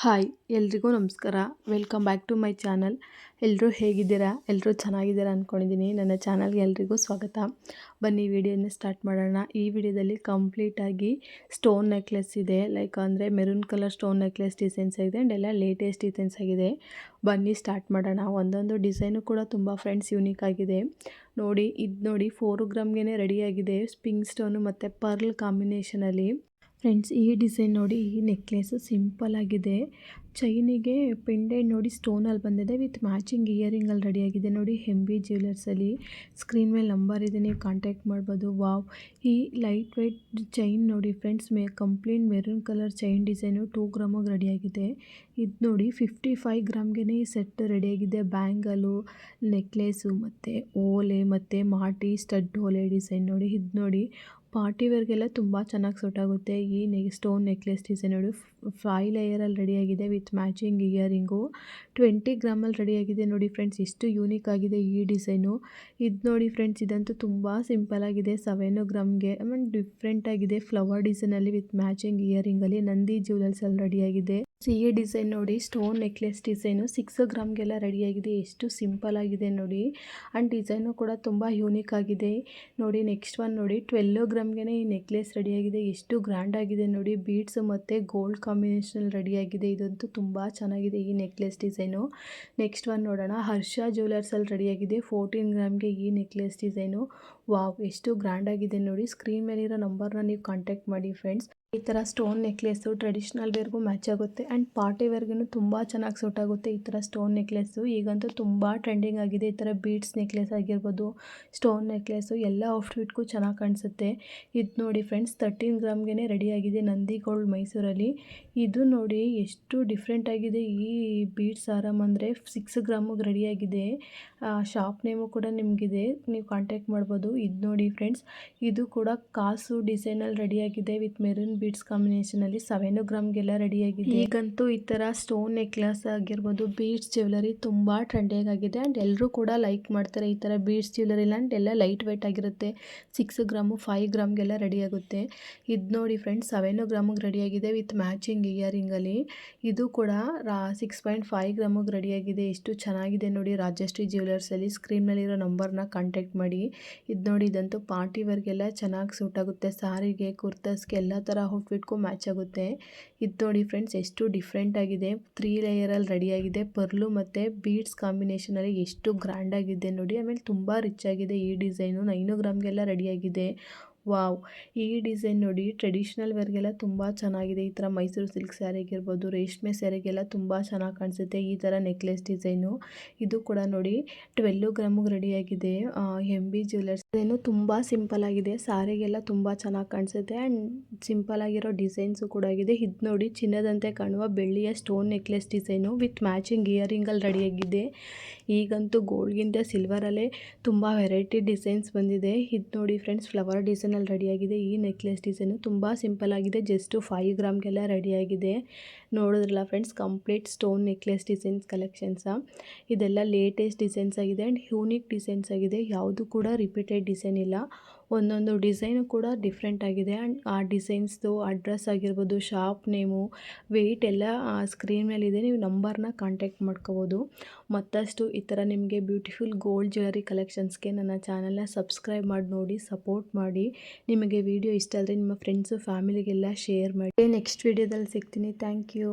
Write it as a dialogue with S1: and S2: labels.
S1: Hi ಎಲ್ರಿಗೂ ನಮಸ್ಕಾರ. Welcome back to my channel. ಎಲ್ಲರೂ ಹೇಗಿದ್ದೀರಾ? ಎಲ್ಲರೂ ಚೆನ್ನಾಗಿದ್ದೀರಾ ಅಂದ್ಕೊಂಡಿದ್ದೀನಿ. ನನ್ನ ಚಾನಲ್ಗೆ ಎಲ್ರಿಗೂ ಸ್ವಾಗತ. ಬನ್ನಿ ವಿಡಿಯೋನ ಸ್ಟಾರ್ಟ್ ಮಾಡೋಣ. ಈ ವಿಡಿಯೋದಲ್ಲಿ ಕಂಪ್ಲೀಟಾಗಿ ಸ್ಟೋನ್ ನೆಕ್ಲೆಸ್ ಇದೆ. ಅಂದರೆ maroon colour stone necklace designs ಆಗಿದೆ ಆ್ಯಂಡ್ ಎಲ್ಲ ಲೇಟೆಸ್ಟ್ ಡಿಸೈನ್ಸ್ ಆಗಿದೆ. ಬನ್ನಿ ಸ್ಟಾರ್ಟ್ ಮಾಡೋಣ. ಒಂದೊಂದು ಡಿಸೈನು ಕೂಡ ತುಂಬ ಫ್ರೆಂಡ್ಸ್ ಯೂನಿಕ್ ಆಗಿದೆ. ನೋಡಿ, ಇದು ನೋಡಿ 4 ಗ್ರಾಮ್ಗೆ ರೆಡಿಯಾಗಿದೆ. ಪಿಂಕ್ ಸ್ಟೋನು ಮತ್ತು ಪರ್ಲ್ ಕಾಂಬಿನೇಷನಲ್ಲಿ. ಫ್ರೆಂಡ್ಸ್, ಈ ಡಿಸೈನ್ ನೋಡಿ, ಈ ನೆಕ್ಲೆಸು ಸಿಂಪಲ್ ಆಗಿದೆ. ಚೈನಿಗೆ ಪೆಂಡೆಂಟ್ ನೋಡಿ ಸ್ಟೋನಲ್ಲಿ ಬಂದಿದೆ ವಿತ್ ಮ್ಯಾಚಿಂಗ್ ಇಯರಿಂಗಲ್ಲಿ ರೆಡಿಯಾಗಿದೆ. ನೋಡಿ, ಹೆಂಬಿ ಜ್ಯುವೆಲರ್ಸಲ್ಲಿ ಸ್ಕ್ರೀನ್ ಮೇಲೆ ನಂಬರ್ ಇದೆ, ನೀವು ಕಾಂಟ್ಯಾಕ್ಟ್ ಮಾಡ್ಬೋದು. ವಾವ್, ಈ ಲೈಟ್ ವೆಯ್ಟ್ ಚೈನ್ ನೋಡಿ friends, complete maroon colour chain design 2 ಗ್ರಾಮಿಗೆ ರೆಡಿಯಾಗಿದೆ. ಇದು ನೋಡಿ 55 ಗ್ರಾಮ್ಗೆ ಈ ಸೆಟ್ ರೆಡಿಯಾಗಿದೆ. ಬ್ಯಾಂಗಲು, ನೆಕ್ಲೆಸು ಮತ್ತು ಓಲೆ ಮತ್ತು ಮಾಟಿ ಸ್ಟಡ್ ಓಲೆ ಡಿಸೈನ್ ನೋಡಿ. ಇದು ನೋಡಿ ಪಾರ್ಟಿ ವೇರ್ಗೆಲ್ಲ ತುಂಬ ಚೆನ್ನಾಗಿ ಸೂಟ್ ಆಗುತ್ತೆ. ಈ ಸ್ಟೋನ್ ನೆಕ್ಲೆಸ್ ಡಿಸೈನ್ ನೋಡಿ 5 ಲೇಯರಲ್ಲಿ ರೆಡಿಯಾಗಿದೆ ವಿತ್ ಮ್ಯಾಚಿಂಗ್ ಇಯರಿಂಗು. 20 ಗ್ರಾಮಲ್ಲಿ ರೆಡಿಯಾಗಿದೆ. ನೋಡಿ ಫ್ರೆಂಡ್ಸ್, ಎಷ್ಟು ಯೂನಿಕ್ ಆಗಿದೆ ಈ ಡಿಸೈನು. ಇದು ನೋಡಿ ಫ್ರೆಂಡ್ಸ್, ಇದಂತೂ ತುಂಬ ಸಿಂಪಲ್ ಆಗಿದೆ. 7 ಗ್ರಾಮ್ಗೆ ಡಿಫ್ರೆಂಟ್ ಆಗಿದೆ. ಫ್ಲವರ್ ಡಿಸೈನಲ್ಲಿ ವಿತ್ ಮ್ಯಾಚಿಂಗ್ ಇಯರಿಂಗಲ್ಲಿ ನಂದಿ ಜ್ಯುವೆಲರ್ಸಲ್ಲಿ ರೆಡಿಯಾಗಿದೆ. ಈ ಡಿಸೈನ್ ನೋಡಿ, ಸ್ಟೋನ್ ನೆಕ್ಲೆಸ್ ಡಿಸೈನು 6 ಗ್ರಾಮ್ಗೆಲ್ಲ ರೆಡಿಯಾಗಿದೆ. ಎಷ್ಟು ಸಿಂಪಲ್ ಆಗಿದೆ ನೋಡಿ. ಆ್ಯಂಡ್ ಡಿಸೈನು ಕೂಡ ತುಂಬ ಯೂನಿಕ್ ಆಗಿದೆ. ನೋಡಿ, ನೆಕ್ಸ್ಟ್ ಒನ್ ನೋಡಿ, 12 ಗ್ರಾಮ್ಗೆ ಈ ನೆಕ್ಲೆಸ್ ರೆಡಿಯಾಗಿದೆ. ಎಷ್ಟು ಗ್ರ್ಯಾಂಡ್ ಆಗಿದೆ ನೋಡಿ. ಬೀಡ್ಸ್ ಮತ್ತು ಗೋಲ್ಡ್ ಕಾಂಬಿನೇಷನಲ್ಲಿ ರೆಡಿಯಾಗಿದೆ. ಇದಂತೂ ತುಂಬ ಚೆನ್ನಾಗಿದೆ ಈ ನೆಕ್ಲೆಸ್ ಡಿಸೈನು. ನೆಕ್ಸ್ಟ್ ಒನ್ ನೋಡೋಣ. ಹರ್ಷ ಜ್ಯುವೆಲರ್ಸಲ್ಲಿ ರೆಡಿಯಾಗಿದೆ. 14 ಗ್ರಾಮ್ಗೆ ಈ ನೆಕ್ಲೆಸ್ ಡಿಸೈನು. ವಾವ್, ಎಷ್ಟು ಗ್ರ್ಯಾಂಡ್ ಆಗಿದೆ ನೋಡಿ. ಸ್ಕ್ರೀನ್ ಮೇಲಿರೋ ನಂಬರ್ನ ನೀವು ಕಾಂಟ್ಯಾಕ್ಟ್ ಮಾಡಿ ಫ್ರೆಂಡ್ಸ್. ಈ ಥರ ಸ್ಟೋನ್ ನೆಕ್ಲೆಸ್ಸು ಟ್ರೆಡಿಷ್ನಲ್ ವೇರ್ಗೂ ಮ್ಯಾಚ್ ಆಗುತ್ತೆ ಆ್ಯಂಡ್ ಪಾರ್ಟಿ ವೇರ್ಗೂ ತುಂಬ ಚೆನ್ನಾಗಿ ಸೂಟ್ ಆಗುತ್ತೆ. ಈ ಥರ ಸ್ಟೋನ್ ನೆಕ್ಲೆಸ್ಸು ಈಗಂತೂ ತುಂಬ ಟ್ರೆಂಡಿಂಗ್ ಆಗಿದೆ. ಈ ಥರ ಬೀಡ್ಸ್ ನೆಕ್ಲೆಸ್ ಆಗಿರ್ಬೋದು, ಸ್ಟೋನ್ ನೆಕ್ಲೆಸ್ಸು ಎಲ್ಲ ಔಟ್ಫಿಟ್ಗೂ ಚೆನ್ನಾಗಿ ಕಾಣಿಸುತ್ತೆ. ಇದು ನೋಡಿ ಫ್ರೆಂಡ್ಸ್, 13 ಗ್ರಾಮ್ಗೆ ರೆಡಿಯಾಗಿದೆ. ನಂದಿ ಗೋಲ್ಡ್ ಮೈಸೂರಲ್ಲಿ. ಇದು ನೋಡಿ ಎಷ್ಟು ಡಿಫ್ರೆಂಟ್ ಆಗಿದೆ. ಈ ಬೀಡ್ಸ್ ಆರಾಮ್ ಅಂದರೆ 6 ಗ್ರಾಮಿಗೆ ರೆಡಿಯಾಗಿದೆ. ಶಾಪ್ ನೇಮು ಕೂಡ ನಿಮಗಿದೆ, ನೀವು ಕಾಂಟ್ಯಾಕ್ಟ್ ಮಾಡ್ಬೋದು. ಇದು ನೋಡಿ ಫ್ರೆಂಡ್ಸ್, ಇದು ಕೂಡ ಕಾಸು ಡಿಸೈನಲ್ಲಿ ರೆಡಿಯಾಗಿದೆ ವಿತ್ ಮೆರೂನ್ ಬೀಡ್ಸ್ ಕಾಂಬಿನೇಷನಲ್ಲಿ. 7 ಗ್ರಾಮ್ಗೆಲ್ಲ ರೆಡಿಯಾಗಿದೆ. ಈಗಂತೂ ಈ ಥರ ಸ್ಟೋನ್ ನೆಕ್ಲೆಸ್ ಆಗಿರ್ಬೋದು, ಬೀಡ್ಸ್ ಜ್ಯುವೆಲರಿ ತುಂಬ ಟ್ರೆಂಡಿಂಗ್ ಆಗಿದೆ ಆ್ಯಂಡ್ ಎಲ್ಲರೂ ಕೂಡ ಲೈಕ್ ಮಾಡ್ತಾರೆ ಈ ಥರ ಬೀಡ್ಸ್ ಜ್ಯುವೆಲರಿ. ಆ್ಯಂಡ್ ಎಲ್ಲ ಲೈಟ್ ವೆಯ್ಟ್ ಆಗಿರುತ್ತೆ. 6 ಗ್ರಾಮು 5 ಗ್ರಾಮ್ಗೆಲ್ಲ ರೆಡಿಯಾಗುತ್ತೆ. ಇದು ನೋಡಿ ಫ್ರೆಂಡ್ಸ್, 7 ಗ್ರಾಮಿಗೆ ರೆಡಿಯಾಗಿದೆ ವಿತ್ ಮ್ಯಾಚಿಂಗ್ ಇಯರಿಂಗಲ್ಲಿ. ಇದು ಕೂಡ 6.5 ಗ್ರಾಮಿಗೆ ರೆಡಿಯಾಗಿದೆ. ಎಷ್ಟು ಚೆನ್ನಾಗಿದೆ ನೋಡಿ. ರಾಜಶ್ರೀ ಜ್ಯುವೆಲರ್ಸಲ್ಲಿ ಸ್ಕ್ರೀನ್ ಮೇಲಿರೋ ನಂಬರ್ನ ಕಾಂಟ್ಯಾಕ್ಟ್ ಮಾಡಿ. ಇದು ನೋಡಿ, ಇದಂತೂ ಪಾರ್ಟಿ ವೇರ್ಗೆಲ್ಲ ಚೆನ್ನಾಗಿ ಸೂಟ್ ಆಗುತ್ತೆ. ಸಾರಿಗೆ, ಕುರ್ತಾಸ್ಗೆ ಎಲ್ಲ ಥರ ಔಟ್ಫಿಟ್ಗೂ ಮ್ಯಾಚ್ ಆಗುತ್ತೆ. ಇದು ನೋಡಿ ಫ್ರೆಂಡ್ಸ್, ಎಷ್ಟು ಡಿಫ್ರೆಂಟ್ ಆಗಿದೆ. 3 ಲೇಯರಲ್ಲಿ ರೆಡಿಯಾಗಿದೆ. ಪರ್ಲು ಮತ್ತು ಬೀಡ್ಸ್ ಕಾಂಬಿನೇಷನಲ್ಲಿ ಎಷ್ಟು ಗ್ರ್ಯಾಂಡ್ ಆಗಿದೆ ನೋಡಿ. ಆಮೇಲೆ ತುಂಬ ರಿಚ್ ಆಗಿದೆ ಈ ಡಿಸೈನು. 9 ಗ್ರಾಮ್ಗೆಲ್ಲ ರೆಡಿಯಾಗಿದೆ. ವಾವ್, ಈ ಡಿಸೈನ್ ನೋಡಿ ಟ್ರೆಡಿಷ್ನಲ್ ವೇರ್ಗೆಲ್ಲ ತುಂಬ ಚೆನ್ನಾಗಿದೆ. ಈ ಥರ ಮೈಸೂರು ಸಿಲ್ಕ್ ಸ್ಯಾರಿಗಿರ್ಬೋದು, ರೇಷ್ಮೆ ಸ್ಯಾರಿಗೆಲ್ಲ ತುಂಬ ಚೆನ್ನಾಗಿ ಕಾಣಿಸುತ್ತೆ ಈ ಥರ ನೆಕ್ಲೆಸ್ ಡಿಸೈನು. ಇದು ಕೂಡ ನೋಡಿ 12 ಗ್ರಾಮಿಗೆ ರೆಡಿಯಾಗಿದೆ. ಹೆಂಬಿ ಜ್ಯುವೆಲರ್ಸ್ ಡಿಸೈನು ತುಂಬ ಸಿಂಪಲ್ ಆಗಿದೆ. ಸಾರಿಗೆಲ್ಲ ತುಂಬ ಚೆನ್ನಾಗಿ ಕಾಣಿಸುತ್ತೆ ಆ್ಯಂಡ್ ಸಿಂಪಲ್ ಆಗಿರೋ ಡಿಸೈನ್ಸು ಕೂಡ ಆಗಿದೆ. ಇದು ನೋಡಿ, ಚಿನ್ನದಂತೆ ಕಾಣುವ ಬೆಳ್ಳಿಯ stone necklace design with matching ಇಯರಿಂಗಲ್ಲಿ ರೆಡಿಯಾಗಿದೆ. ಈಗಂತೂ ಗೋಲ್ಡ್ಗಿಂತ ಸಿಲ್ವರಲ್ಲೇ ತುಂಬ ವೆರೈಟಿ ಡಿಸೈನ್ಸ್ ಬಂದಿದೆ. ಇದು ನೋಡಿ ಫ್ರೆಂಡ್ಸ್, ಫ್ಲವರ್ ಡಿಸೈನಲ್ಲಿ ರೆಡಿಯಾಗಿದೆ. ಈ ನೆಕ್ಲೆಸ್ ಡಿಸೈನು ತುಂಬ ಸಿಂಪಲ್ ಆಗಿದೆ. ಜಸ್ಟ್ 5 ಗ್ರಾಮ್ಗೆಲ್ಲ ರೆಡಿಯಾಗಿದೆ. ನೋಡಿದ್ರಲ್ಲ friends, complete stone necklace designs collections. ಇದೆಲ್ಲ ಲೇಟೆಸ್ಟ್ ಡಿಸೈನ್ಸ್ ಆಗಿದೆ ಆ್ಯಂಡ್ ಯೂನಿಕ್ ಡಿಸೈನ್ಸ್ ಆಗಿದೆ. ಯಾವುದು ಕೂಡ ರಿಪೀಟೆಡ್ ಡಿಸೈನ್ ಇಲ್ಲ. ಒಂದೊಂದು ಡಿಸೈನು ಕೂಡ ಡಿಫ್ರೆಂಟ್ ಆಗಿದೆ ಆ್ಯಂಡ್ ಆ ಡಿಸೈನ್ಸ್ದು ಅಡ್ರೆಸ್ ಆಗಿರ್ಬೋದು, ಶಾಪ್ ನೇಮು, ವೆಯ್ಟ್ ಎಲ್ಲ ಸ್ಕ್ರೀನ್ ಮೇಲಿದೆ, ನೀವು ನಂಬರ್ನ ಕಾಂಟ್ಯಾಕ್ಟ್ ಮಾಡ್ಕೋಬೋದು. ಮತ್ತಷ್ಟು ಈ ಥರ ನಿಮಗೆ ಬ್ಯೂಟಿಫುಲ್ ಗೋಲ್ಡ್ ಜ್ಯುವೆಲರಿ ಕಲೆಕ್ಷನ್ಸ್ಗೆ ನನ್ನ ಚಾನಲ್ನ ಸಬ್ಸ್ಕ್ರೈಬ್ ಮಾಡಿ ನೋಡಿ, ಸಪೋರ್ಟ್ ಮಾಡಿ. ನಿಮಗೆ ವಿಡಿಯೋ ಇಷ್ಟ ಆದರೆ ನಿಮ್ಮ ಫ್ರೆಂಡ್ಸು ಫ್ಯಾಮಿಲಿಗೆಲ್ಲ ಶೇರ್ ಮಾಡಿ. ನೆಕ್ಸ್ಟ್ ವಿಡಿಯೋದಲ್ಲಿ ಸಿಗ್ತೀನಿ. Thank you.